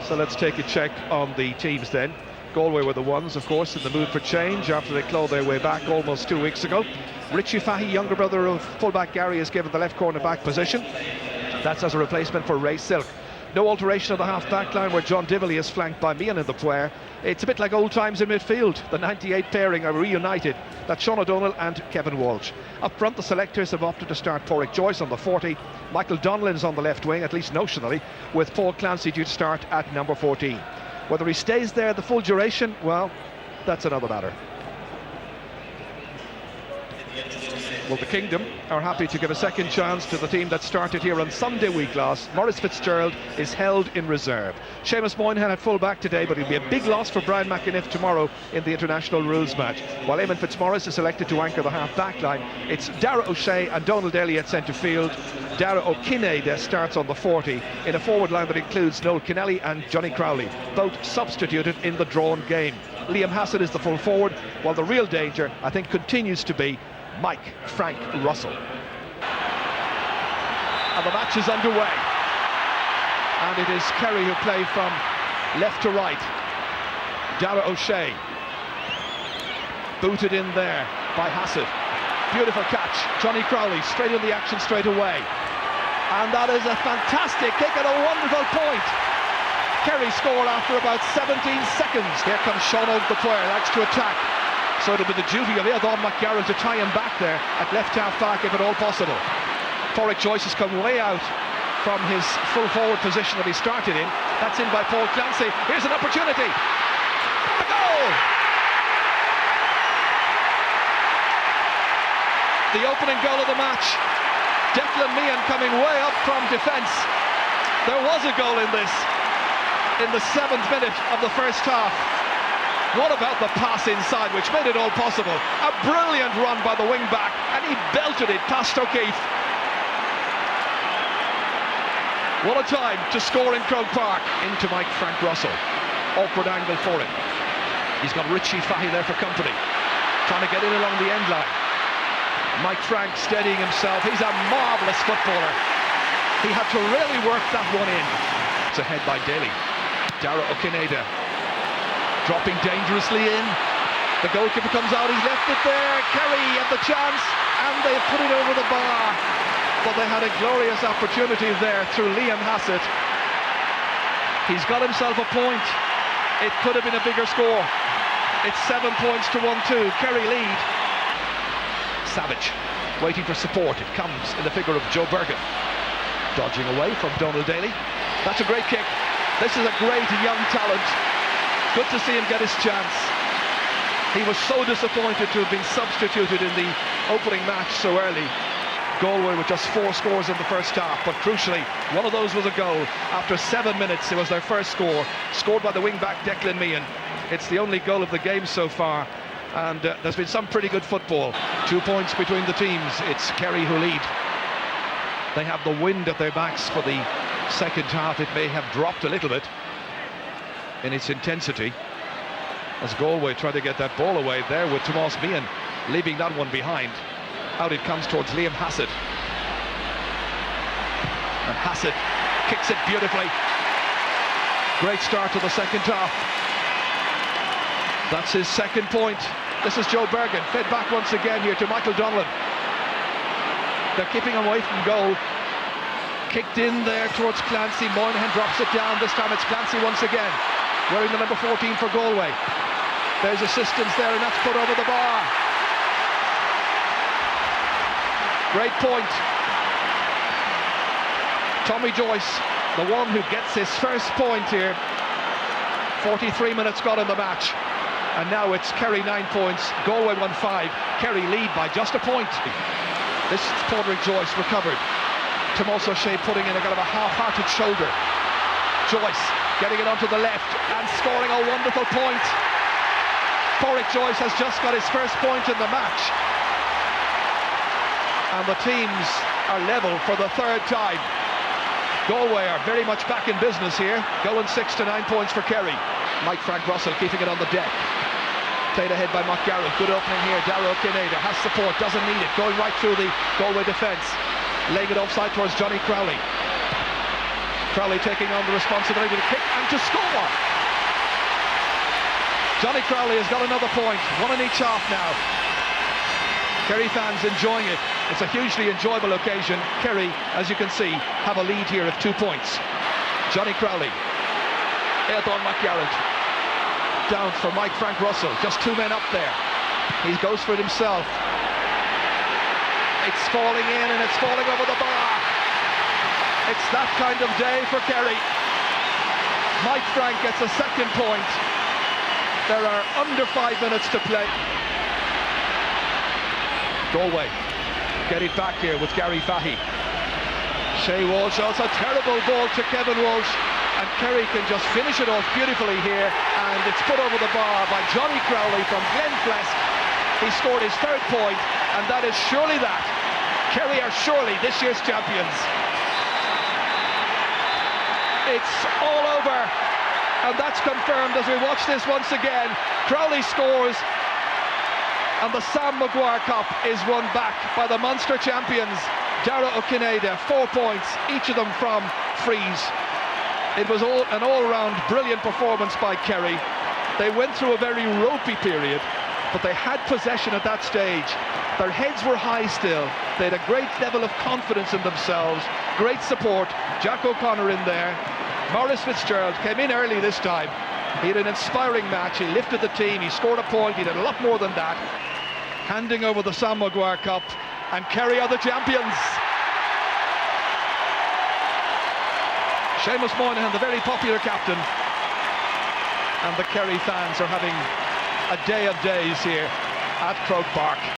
So let's take a check on the teams then. Galway were the ones, of course, in the mood for change after they clawed their way back almost 2 weeks ago. Richie Fahy, younger brother of fullback Gary, is given the left corner back position. That's as a replacement for Ray Silk. No alteration of the half-back line, where John Dively is flanked by Meehan in the Puer. It's a bit like old times in midfield. The 98 pairing are reunited. That's Sean O'Donnell and Kevin Walsh. Up front, the selectors have opted to start Pádraig Joyce on the 40. Michael Donlan's on the left wing, at least notionally, with Paul Clancy due to start at number 14. Whether he stays there the full duration, well, that's another matter. Well, the Kingdom are happy to give a second chance to the team that started here on Sunday week last. Maurice Fitzgerald is held in reserve. Seamus Moynihan at full back today, but it'll be a big loss for Brian McAniff tomorrow in the international rules match. While Eamon Fitzmaurice is selected to anchor the half-back line, it's Dara O'Shea and Donald Daly at centre field. Dara O'Kinnaid starts on the 40 in a forward line that includes Noel Kennelly and Johnny Crowley, both substituted in the drawn game. Liam Hassett is the full forward, while the real danger, I think, continues to be Mike Frank Russell. And the match is underway. And it is Kerry who play from left to right. Dara O'Shea. Booted in there by Hassett. Beautiful catch. Johnny Crowley straight in the action straight away. And that is a fantastic kick and a wonderful point. Kerry score after about 17 seconds. Here comes Sean the player, likes to attack. So it'll be the duty of Aidan McGarrett to tie him back there at left half back if at all possible. Pádraig Joyce has come way out from his full forward position that he started in. That's in by Paul Clancy. Here's an opportunity. A goal! The opening goal of the match. Declan Meehan coming way up from defence. There was a goal in this in the 7th minute of the first half. What about the pass inside, which made it all possible? A brilliant run by the wing-back, and he belted it past O'Keefe. What a time to score in Croke Park. Into Mike Frank Russell. Awkward angle for him. He's got Richie Fahy there for company, trying to get in along the end line. Mike Frank steadying himself. He's a marvellous footballer. He had to really work that one in. It's ahead by Daly. Dara O'Kinnaid dropping dangerously in. The goalkeeper comes out, he's left it there. Kerry had the chance, and they put it over the bar. But they had a glorious opportunity there through Liam Hassett. He's got himself a point. It could have been a bigger score. It's 7 points to 1-2. Kerry lead. Savage waiting for support. It comes in the figure of Joe Bergen. Dodging away from Donald Daly. That's a great kick. This is a great young talent. Good to see him get his chance. He was so disappointed to have been substituted in the opening match so early. Galway with just 4 scores in the first half, but crucially, one of those was a goal. After 7 minutes, it was their first score, scored by the wing-back Declan Meehan. It's the only goal of the game so far, and there's been some pretty good football. 2 points between the teams. It's Kerry who lead. They have the wind at their backs for the second half. It may have dropped a little bit in its intensity as Galway try to get that ball away there with Tomas Meehan leaving that one behind. Out it comes towards Liam Hassett, and Hassett kicks it beautifully. Great start to the second half. That's his second point. This is Joe Bergen, fed back once again here to Michael Donlan. They're keeping him away from goal. Kicked in there towards Clancy. Moynihan drops it down. This time it's Clancy once again, wearing the number 14 for Galway. There's assistance there, and that's put over the bar. Great point. Tommy Joyce, the one who gets his first point here. 43 minutes gone in the match, and now it's Kerry 9 points, Galway 1-5. Kerry lead by just a point. This is Pádraig Joyce recovered. Tomas O'Shea putting in a kind of a half-hearted shoulder. Joyce getting it onto the left and scoring a wonderful point. Pádraig Joyce has just got his first point in the match, and the teams are level for the third time. Galway are very much back in business here, going 6 to 9 points for Kerry. Mike Frank Russell keeping it on the deck. Played ahead by McGarrett. Good opening here. Dara O'Kinnaid has support, doesn't need it. Going right through the Galway defence. Laying it offside towards Johnny Crowley. Crowley taking on the responsibility to kick and to score. Johnny Crowley has got another point, one in each half now. Kerry fans enjoying it. It's a hugely enjoyable occasion. Kerry, as you can see, have a lead here of 2 points. Johnny Crowley, Aodhán Mac Gearraid, down for Mike Frank Russell, just 2 men up there. He goes for it himself. It's falling in and it's falling over the bar. It's that kind of day for Kerry. Mike Frank gets a second point. There are under 5 minutes to play. Galway get it back here with Gary Fahy. Shea Walsh, also a terrible ball to Kevin Walsh, and Kerry can just finish it off beautifully here, and it's put over the bar by Johnny Crowley from Glenflesk. He scored his 3rd point, and that is surely that. Kerry are surely this year's champions. It's all over, and that's confirmed as we watch this once again. Crowley scores, and the Sam Maguire Cup is won back by the Munster champions. Dara O'Cinneide, 4 points, each of them from frees. It was an all-round brilliant performance by Kerry. They went through a very ropey period, but they had possession at that stage. Their heads were high still. They had a great level of confidence in themselves. Great support. Jack O'Connor in there. Maurice Fitzgerald came in early this time. He had an inspiring match. He lifted the team. He scored a point. He did a lot more than that. Handing over the Sam Maguire Cup, and Kerry are the champions. Seamus Moynihan, the very popular captain, and the Kerry fans are having a day of days here at Croke Park.